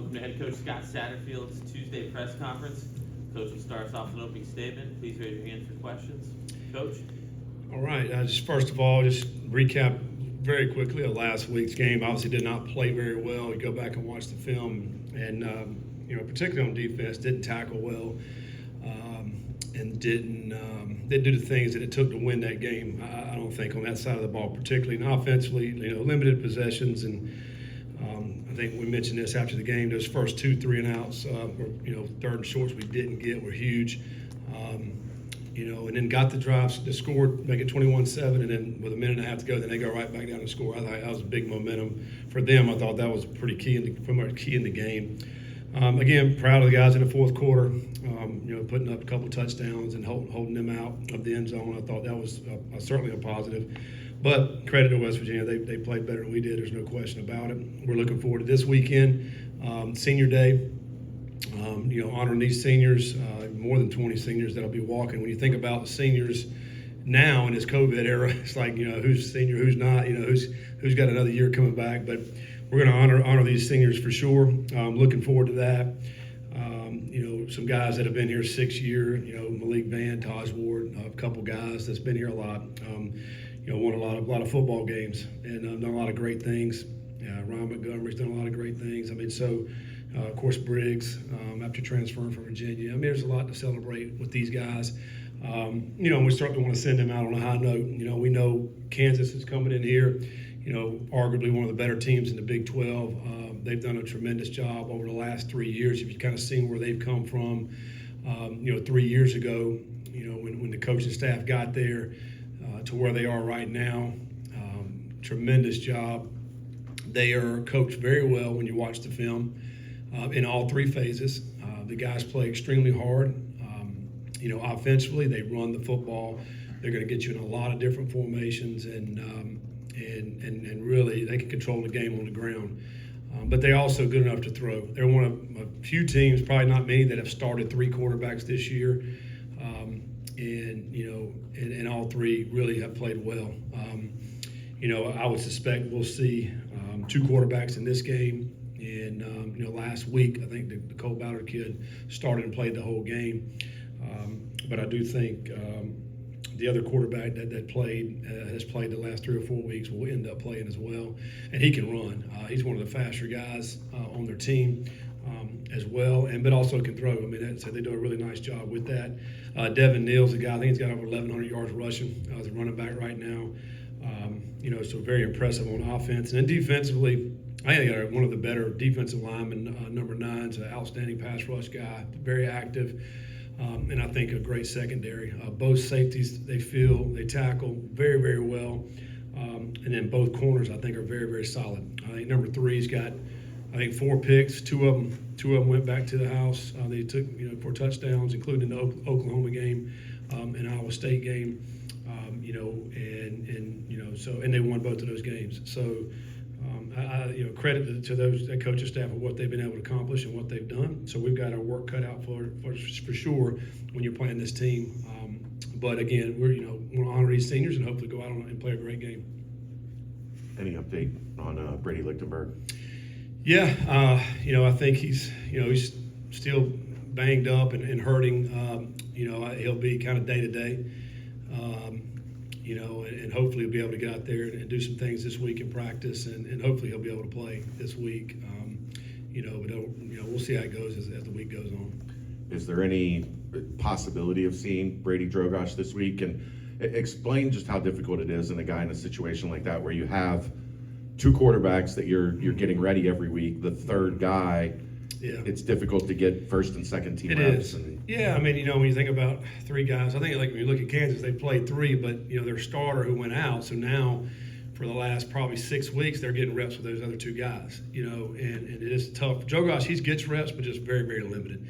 Welcome to Head Coach Scott Satterfield's Tuesday press conference. Coach will start us off with an opening statement. Please raise your hands for questions. Coach? All right. Just first of all, just recap very quickly of last week's game. Obviously did not play very well. You go back and watch the film, and particularly on defense, didn't tackle well, and didn't do the things that it took to win that game. I don't think on that side of the ball, particularly and offensively, limited possessions, and I think we mentioned this after the game. Those first 2 3-and-outs, third and shorts we didn't get were huge. And then got the drives, they scored, make it 21-7, and then with a minute and a half to go, then they go right back down and score. I thought that was a big momentum for them. I thought that was pretty key in the game. Again, proud of the guys in the fourth quarter, putting up a couple touchdowns and holding them out of the end zone. I thought that was certainly a positive. But credit to West Virginia, they played better than we did. There's no question about it. We're looking forward to this weekend, Senior Day. Honoring these seniors, more than 20 seniors that'll be walking. When you think about the seniors now in this COVID era, it's like, who's senior, who's not, who's got another year coming back. But we're going to honor these seniors for sure. Looking forward to that. Some guys that have been here 6 years, Malik Van, Taj Ward, a couple guys that's been here a lot. Won a lot of football games and done a lot of great things. Ron Montgomery's done a lot of great things. Of course, Briggs, after transferring from Virginia. There's a lot to celebrate with these guys. We certainly want to send them out on a high note. We know Kansas is coming in here, arguably one of the better teams in the Big 12. They've done a tremendous job over the last 3 years. If you've kind of seen where they've come from, 3 years ago, when the coaching staff got there to where they are right now, tremendous job. They are coached very well when you watch the film. In all 3 phases, the guys play extremely hard. Offensively, they run the football. They're going to get you in a lot of different formations, and really they can control the game on the ground. But they're also good enough to throw. They're one of a few teams, probably not many, that have started 3 quarterbacks this year, and all 3 really have played well. I would suspect we'll see 2 quarterbacks in this game. And, last week, I think the Cole Ballard kid started and played the whole game. But I do think the other quarterback that has played the last 3 or 4 weeks will end up playing as well. And he can run. He's one of the faster guys on their team as well, but also can throw. So they do a really nice job with that. Devin Neal's a guy, I think he's got over 1,100 yards rushing as a running back right now. So very impressive on offense. And then defensively, I think they're one of the better defensive linemen. Number 9's an outstanding pass rush guy, very active, and I think a great secondary. Both safeties, they tackle very, very well, and then both corners I think are very, very solid. I think number 3's got 4 picks. Two of them went back to the house. They took for touchdowns, including the Oklahoma game and Iowa State game. And they won both of those games. So. Credit to that coaching staff of what they've been able to accomplish and what they've done. So we've got our work cut out for sure when you're playing this team. But again, we want to honor these seniors and hopefully go out and play a great game. Any update on Brady Lichtenberg? Yeah, I think he's still banged up and hurting. He'll be kind of day to day. And hopefully he'll be able to get out there and do some things this week in practice, and hopefully he'll be able to play this week. But we'll see how it goes as the week goes on. Is there any possibility of seeing Brady Drogosh this week? And explain just how difficult it is in a guy in a situation like that where you have 2 quarterbacks that you're getting ready every week. The third guy, it's difficult to get first and second team reps. Yeah, when you think about 3 guys, I think when you look at Kansas, they played 3, but their starter who went out. So now, for the last probably 6 weeks, they're getting reps with those other 2 guys. And it is tough. Drogosh, he gets reps, but just very, very limited.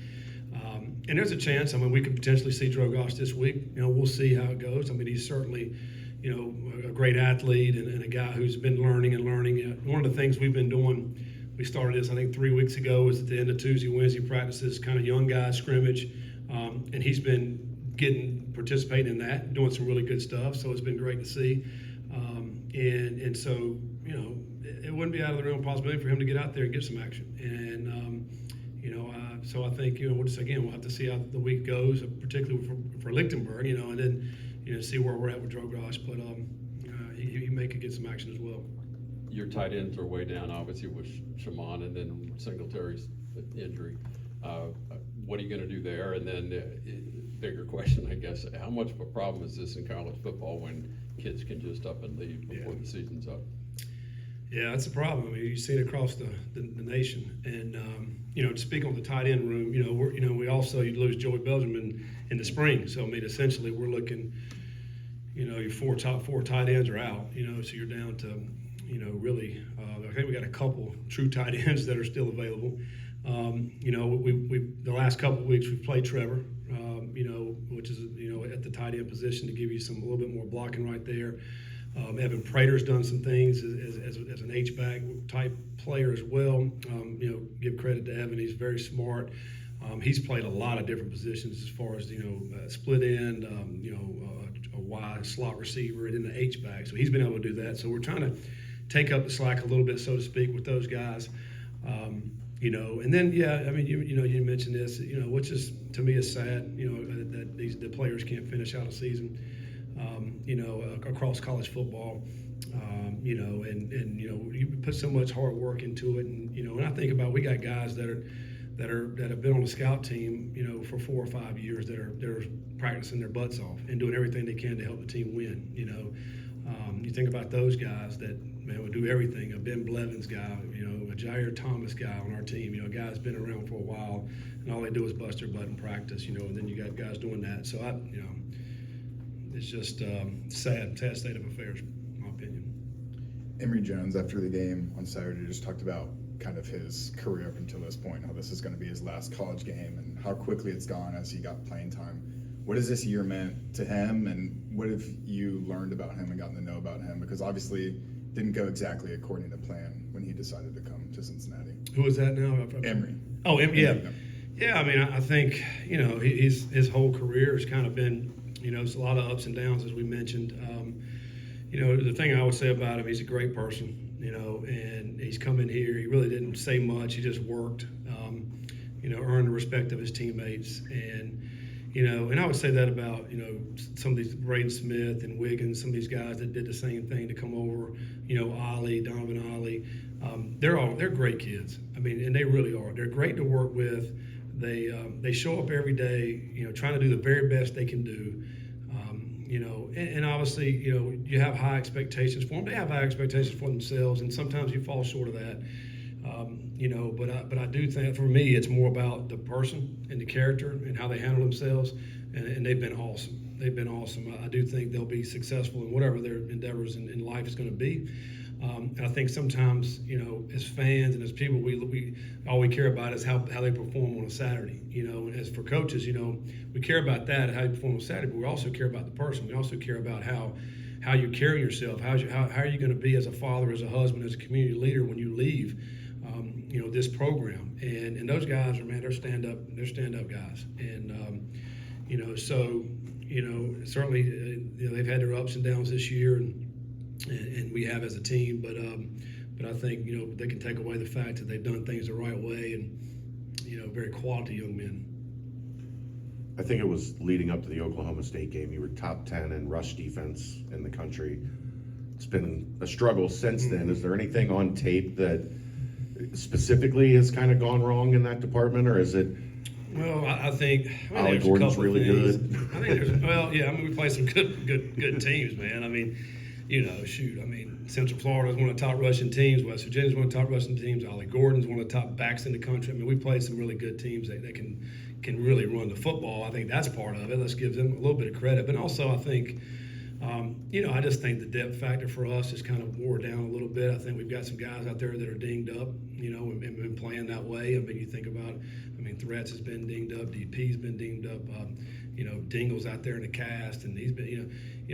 And there's a chance. We could potentially see Drogosh this week. We'll see how it goes. He's certainly, a great athlete and a guy who's been learning. One of the things we've been doing. We started this, I think, 3 weeks ago. Was at the end of Tuesday, Wednesday practices, kind of young guys scrimmage, and he's been participating in that, doing some really good stuff. So it's been great to see, and so it wouldn't be out of the realm of possibility for him to get out there and get some action. And so I think we'll have to see how the week goes, particularly for Lichtenberg, and then see where we're at with Drogosh. But he may could get some action as well. Your tight ends are way down, obviously, with Shaman and then Singletary's injury. What are you going to do there? And then bigger question, I guess, how much of a problem is this in college football when kids can just up and leave before the season's up? Yeah, that's a problem. I mean, you see it across the nation. And, to speak on the tight end room, we also, you lose Joey Belgium in the spring. So, I mean, essentially we're looking, your top four tight ends are out, so you're down to, really, I think we got a couple true tight ends that are still available. We the last couple of weeks we've played Trevor, which is, at the tight end position to give you a little bit more blocking right there. Evan Prater's done some things as an H-back type player as well. Give credit to Evan. He's very smart. He's played a lot of different positions as far as, split end, a wide slot receiver, and then the H-back. So he's been able to do that. So we're trying to take up the slack a little bit, so to speak, with those guys. And then, you mentioned this, which is, to me, is sad, that the players can't finish out a season. Across college football, and you put so much hard work into it, and I think about, we got guys that have been on the scout team, for 4 or 5 years that are practicing their butts off and doing everything they can to help the team win. You think about those guys that would do everything. A Ben Blevins guy, a Jair Thomas guy on our team, a guy that's been around for a while, and all they do is bust their butt in practice, and then you got guys doing that. So it's just sad state of affairs, in my opinion. Emory Jones, after the game on Saturday, just talked about kind of his career up until this point, how this is going to be his last college game, and how quickly it's gone as he got playing time. What has this year meant to him, and what have you learned about him and gotten to know about him? Because obviously it didn't go exactly according to plan when he decided to come to Cincinnati. Who is that now? Emory. Oh, yeah. Yeah, I mean, I think, his whole career has kind of been, it's a lot of ups and downs, as we mentioned. The thing I would say about him, he's a great person, and he's come in here. He really didn't say much. He just worked, earned the respect of his teammates. And I would say that about, some of these, Braden Smith and Wiggins, some of these guys that did the same thing to come over, Donovan Ollie. They're great kids. I mean, and they really are. They're great to work with. They show up every day, trying to do the very best they can do. And obviously, you have high expectations for them. They have high expectations for themselves, and sometimes you fall short of that. But I do think, for me, it's more about the person and the character and how they handle themselves, and they've been awesome. They've been awesome. I do think they'll be successful in whatever their endeavors in life is going to be. And I think sometimes, as fans and as people, we all we care about is how they perform on a Saturday. And as for coaches, we care about that, how you perform on Saturday, but we also care about the person. We also care about how you carry yourself. How are you going to be as a father, as a husband, as a community leader when you leave, this program? And those guys are, man, they're stand up guys. And certainly they've had their ups and downs this year, and we have as a team, but I think they can take away the fact that they've done things the right way, and very quality young men. I think it was leading up to the Oklahoma State game. You were top 10 in rush defense in the country. It's been a struggle since then. Is there anything on tape that specifically has kind of gone wrong in that department, or is it? Well, I think Ollie there's Gordon's a couple really things. good. I think we play some good teams, man. I mean, Central Florida is one of the top rushing teams. West Virginia is one of the top rushing teams. Ollie Gordon's one of the top backs in the country. I mean, we played some really good teams that can really run the football. I think that's part of it. Let's give them a little bit of credit. But also, I think, I just think the depth factor for us is kind of wore down a little bit. I think we've got some guys out there that are dinged up, and been playing that way. I mean, you think about, Threats has been dinged up, DP's been dinged up, Dingle's out there in the cast, and he's been,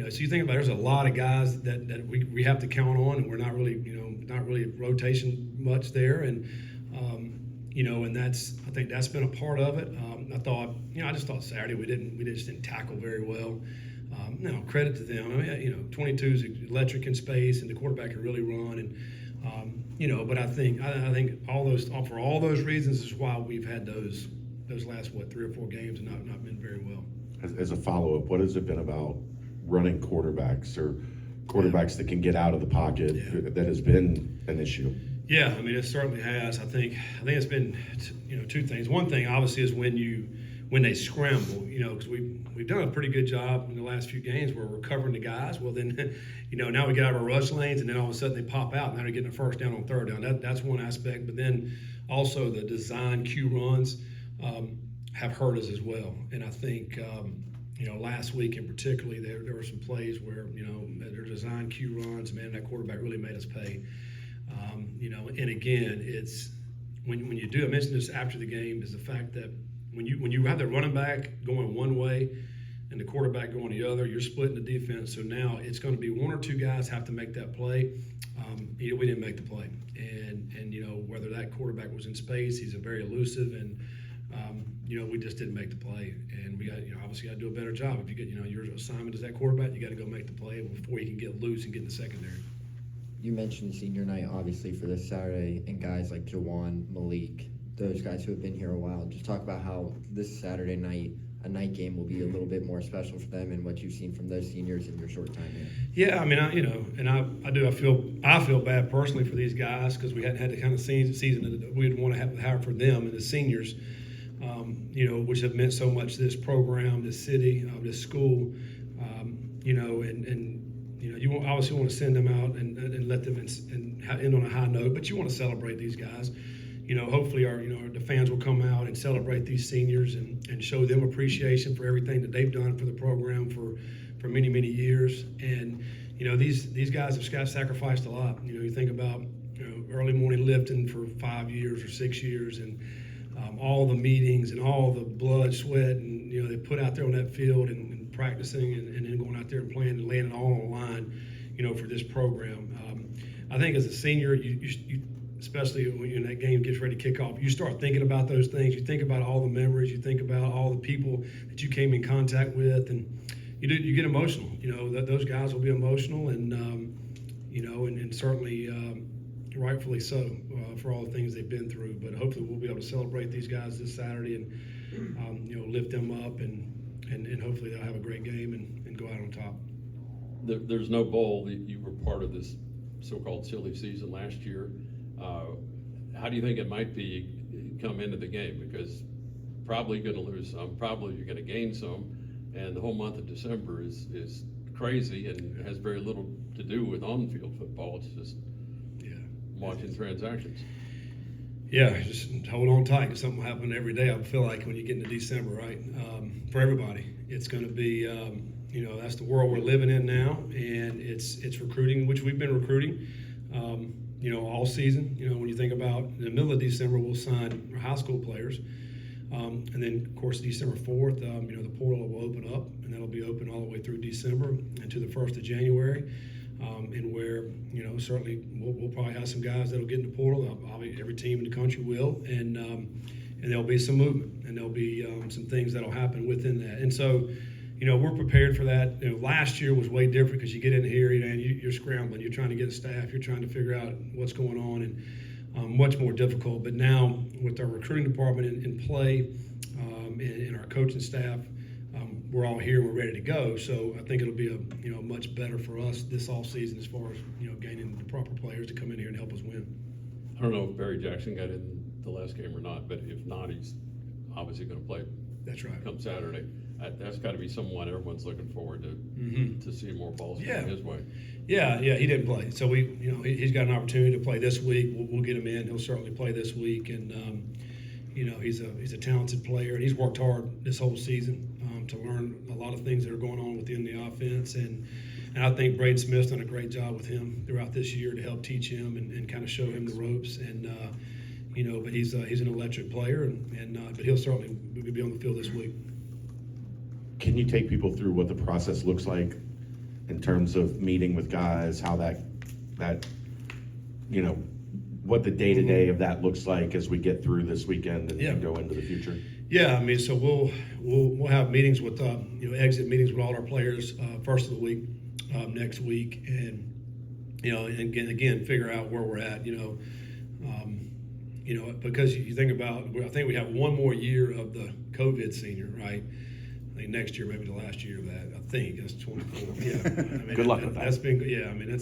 so you think about it, there's a lot of guys that we have to count on, and we're not really rotation much there, and and I think that's been a part of it. I just thought Saturday we just didn't tackle very well. Credit to them. 22 is electric in space, and the quarterback can really run. And But I think for all those reasons is why we've had those last 3 or 4 games and not been very well. As a follow-up, what has it been about running quarterbacks or quarterbacks that can get out of the pocket that has been an issue? Yeah, I mean, it certainly has. I think it's been, 2 things. One thing, obviously, is when they scramble, because we've done a pretty good job in the last few games where we're covering the guys. Well, then, now we get out of our rush lanes, and then all of a sudden they pop out, and now they're getting a first down on third down. That's one aspect. But then also the design Q runs have hurt us as well. And I think, last week in particularly, there were some plays where, their design Q runs, man, that quarterback really made us pay. And again, it's when you do, I mentioned this after the game, is the fact that when you have the running back going one way and the quarterback going the other, you're splitting the defense. So now it's going to be 1 or 2 guys have to make that play. We didn't make the play, and whether that quarterback was in space, he's a very elusive, and we just didn't make the play. And we got obviously got to do a better job. If you get your assignment as that quarterback, you got to go make the play before you can get loose and get in the secondary. You mentioned senior night, obviously, for this Saturday, and guys like Jawan, Malik, those guys who have been here a while. Just talk about how this Saturday night, a night game, will be a little bit more special for them and what you've seen from those seniors in your short time here. Yeah, I mean, I feel bad personally for these guys because we hadn't had the kind of season that we'd want to have for them and the seniors, which have meant so much to this program, this city, this school, you obviously want to send them out and let them and end on a high note, but you want to celebrate these guys. Hopefully the fans will come out and celebrate these seniors and show them appreciation for everything that they've done for the program for many, many years. And, these guys have sacrificed a lot. You think about, early morning lifting for 5 years or 6 years and all the meetings and all the blood, sweat, and, they put out there on that field and practicing and then going out there and playing and laying it all on the line, for this program. I think as a senior, you especially when that game gets ready to kick off, you start thinking about those things. You think about all the memories. You think about all the people that you came in contact with, and you get emotional. Those guys will be emotional, and and certainly rightfully so for all the things they've been through. But hopefully we'll be able to celebrate these guys this Saturday and lift them up, and hopefully they'll have a great game and go out on top. There's no bowl. You were part of this so-called silly season last year. How do you think it might be come into the game? Because probably going to lose some, probably you're going to gain some, and the whole month of December is crazy and has very little to do with on-field football. It's just watching transactions. Yeah, just hold on tight. Something will happen every day. I feel like when you get into December, right? For everybody, it's going to be, that's the world we're living in now, and it's recruiting, which we've been recruiting. All season. When you think about in the middle of December, we'll sign our high school players. And then, of course, December 4th, the portal will open up, and that'll be open all the way through December and to the 1st of January. And where, certainly we'll probably have some guys that'll get in the portal. Every team in the country will. And there'll be some movement, and there'll be some things that'll happen within that. And so, we're prepared for that. Last year was way different because you get in here, and you're scrambling. You're trying to get a staff. You're trying to figure out what's going on, and much more difficult. But now with our recruiting department in play and our coaching staff, we're all here. We're ready to go. So I think it'll be much better for us this off season as far as gaining the proper players to come in here and help us win. I don't know if Barry Jackson got in the last game or not, but if not, he's obviously going to play. That's right. Come Saturday. That's got to be someone everyone's looking forward to see more balls coming his way. Yeah, he didn't play, so he's got an opportunity to play this week. We'll get him in. He'll certainly play this week, and he's a talented player, and he's worked hard this whole season to learn a lot of things that are going on within the offense, and I think Braden Smith's done a great job with him throughout this year to help teach him and kind of show him the ropes, and but he's an electric player, but he'll certainly be on the field this week. Can you take people through what the process looks like in terms of meeting with guys, how that what the day-to-day of that looks like as we get through this weekend and go into the future? Yeah, I mean, so we'll have meetings with exit meetings with all our players first of the week next week, and and again, figure out where we're at, because you think about, I think we have one more year of the COVID senior, right? I think next year, maybe the last year of that. I think that's 24. Yeah. I mean, Good luck with That's been, yeah. I mean,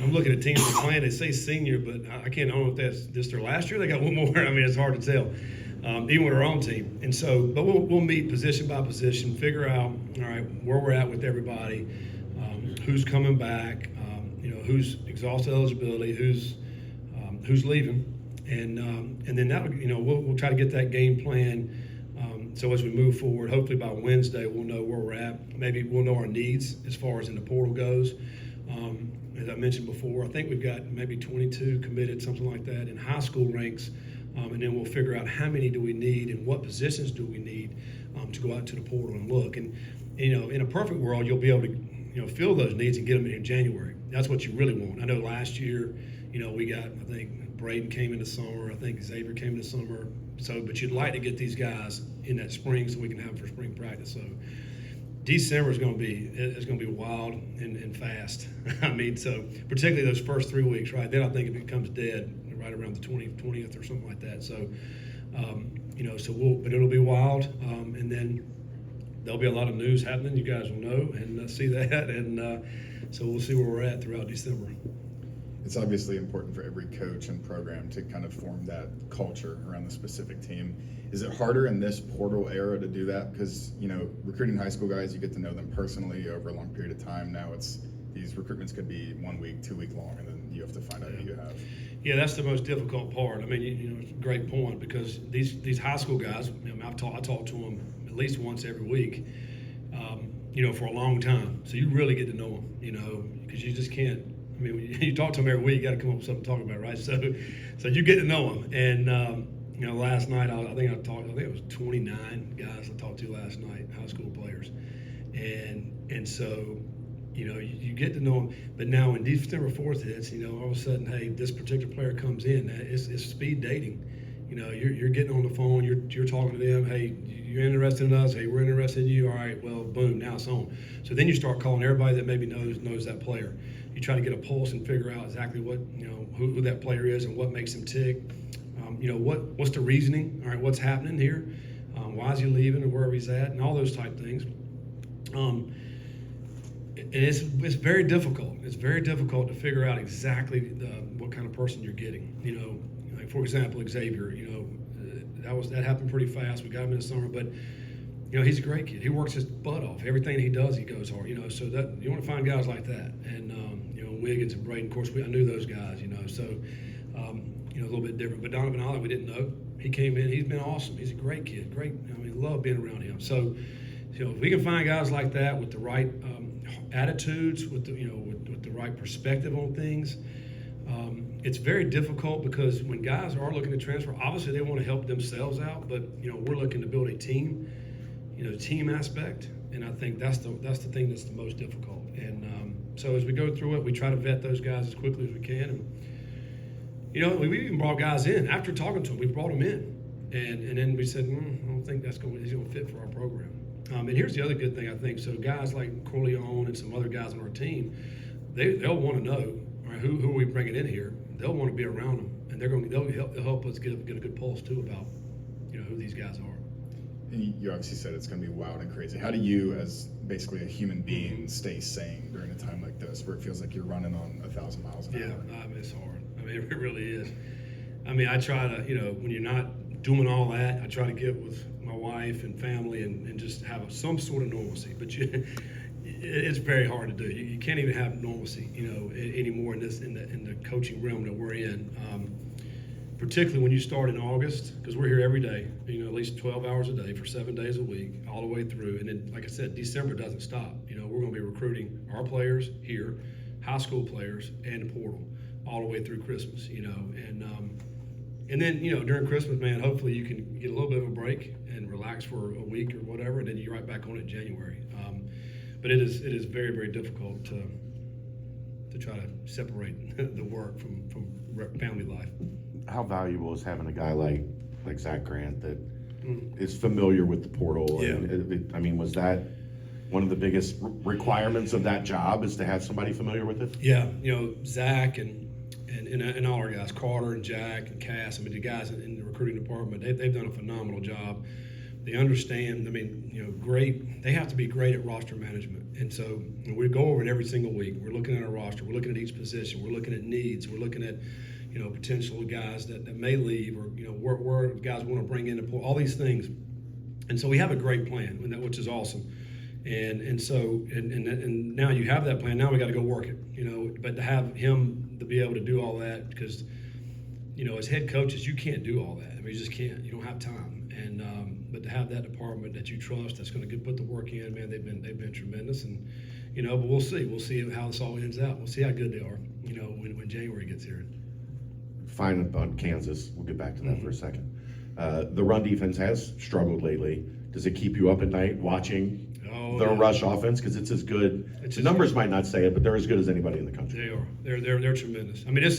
I'm looking at teams that are playing. They say senior, but I can't know if that's this their last year. They got one more. I mean, it's hard to tell, even with our own team. And so, but we'll meet position by position, figure out, all right, where we're at with everybody, who's coming back, who's exhausted eligibility, who's leaving. And then that we'll try to get that game plan. So as we move forward, hopefully by Wednesday we'll know where we're at. Maybe we'll know our needs as far as in the portal goes. As I mentioned before, I think we've got maybe 22 committed, something like that, in high school ranks. And then we'll figure out how many do we need and what positions do we need to go out to the portal and look. And in a perfect world, you'll be able to fill those needs and get them in January. That's what you really want. I know last year, we got, I think Braden came in the summer. I think Xavier came in the summer. So, but you'd like to get these guys in that spring so we can have them for spring practice. So December is going to be wild and fast. I mean, so particularly those first 3 weeks, right? Then I think it becomes dead right around the 20th or something like that. So, but it'll be wild. And then there'll be a lot of news happening. You guys will know and see that. And so we'll see where we're at throughout December. It's obviously important for every coach and program to kind of form that culture around the specific team. Is it harder in this portal era to do that? Because, recruiting high school guys, you get to know them personally over a long period of time. Now these recruitments could be 1 week, 2 week long, and then you have to find out who you have. Yeah, that's the most difficult part. I mean, it's a great point because these high school guys, I talk to them at least once every week, for a long time. So you really get to know them, because you just can't. I mean, when you talk to them every week, you got to come up with something to talk about, right? So you get to know them. And last night I think it was 29 guys I talked to last night, high school players, and so you get to know them. But now when December 4th hits, all of a sudden, hey, this particular player comes in. It's speed dating. You're getting on the phone. You're talking to them. Hey, you're interested in us. Hey, we're interested in you. All right, well, boom, now it's on. So then you start calling everybody that maybe knows that player. You try to get a pulse and figure out exactly what who that player is and what makes him tick. What's the reasoning? All right, what's happening here? Why is he leaving or wherever he's at, and all those type things. And it's very difficult. It's very difficult to figure out exactly what kind of person you're getting. Like for example, Xavier. That happened pretty fast. We got him in the summer, but he's a great kid. He works his butt off. Everything he does, he goes hard. So that you want to find guys like that. And Wiggins and Braden, of course, I knew those guys. So a little bit different. But Donovan Ollie, we didn't know. He came in. He's been awesome. He's a great kid. Great. Love being around him. So if we can find guys like that with the right attitudes, with the right perspective on things. It's very difficult because when guys are looking to transfer, obviously they want to help themselves out, but we're looking to build a team, team aspect, and I think that's the thing that's the most difficult. And so as we go through it, we try to vet those guys as quickly as we can. And we even brought guys in after talking to them. We brought them in, and then we said, I don't think he's going to fit for our program. And here's the other good thing I think. So guys like Corleone and some other guys on our team, they'll want to know. All right, who are we bringing in here? They'll want to be around them, and they'll help us get a good pulse too about who these guys are. And you obviously said it's going to be wild and crazy. How do you, as basically a human being, stay sane during a time like this, where it feels like you're running on 1,000 miles an hour? Yeah, I mean, it's hard. I mean, it really is. I mean, I try to, when you're not doing all that, I try to get with my wife and family and just have some sort of normalcy. But it's very hard to do. You can't even have normalcy, anymore in the coaching realm that we're in. Particularly when you start in August, because we're here every day, at least 12 hours a day for 7 days a week, all the way through. And then, like I said, December doesn't stop. We're going to be recruiting our players here, high school players, and the portal all the way through Christmas. And then during Christmas, man, hopefully you can get a little bit of a break and relax for a week or whatever, and then you're right back on it in January. But it is very, very difficult to try to separate the work from family life. How valuable is having a guy like Zach Grant that is familiar with the portal? Yeah. And was that one of the biggest requirements of that job is to have somebody familiar with it? Yeah, Zach and all our guys, Carter and Jack and Cass. I mean, the guys in the recruiting department, they've done a phenomenal job. They understand. I mean, great. They have to be great at roster management, and so we go over it every single week. We're looking at our roster. We're looking at each position. We're looking at needs. We're looking at potential guys that may leave, or where guys want to bring in all these things. And so we have a great plan, which is awesome. And so now you have that plan. Now we got to go work it. But to have him to be able to do all that, because as head coaches, you can't do all that. I mean, you just can't. You don't have time. And but to have that department that you trust, that's going to put the work in, man. They've been tremendous. And but we'll see. We'll see how this all ends out. We'll see how good they are. When January gets here. Fine about Kansas. We'll get back to that for a second. The run defense has struggled lately. Does it keep you up at night watching the rush offense? Because it's as good. The numbers might not say it, but they're as good as anybody in the country. They are. They're tremendous. I mean,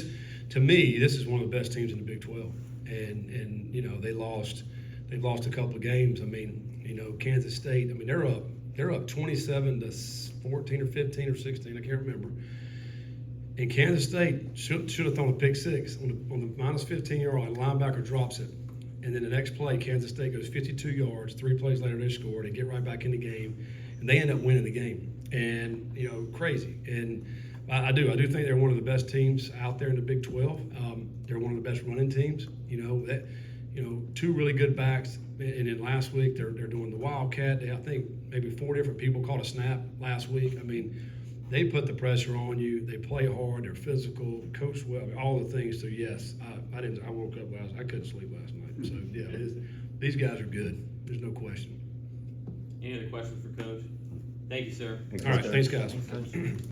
to me, this is one of the best teams in the Big 12. And they've lost a couple of games. I mean, Kansas State. I mean, they're up 27 to 14 or 15 or 16. I can't remember. And Kansas State should have thrown a pick six on the minus 15-yard line. Linebacker drops it. And then the next play, Kansas State goes 52 yards. 3 plays later, they score. They get right back in the game. And they end up winning the game. And, crazy. And I do think they're one of the best teams out there in the Big 12. They're one of the best running teams. 2 really good backs. And then last week, they're doing the Wildcat. I think maybe 4 different people caught a snap last week. I mean, they put the pressure on you. They play hard. They're physical. Coach well. All the things. So yes, I woke up I couldn't sleep last night. So yeah, these guys are good. There's no question. Any other questions for Coach? Thank you, sir. All right, thanks, guys.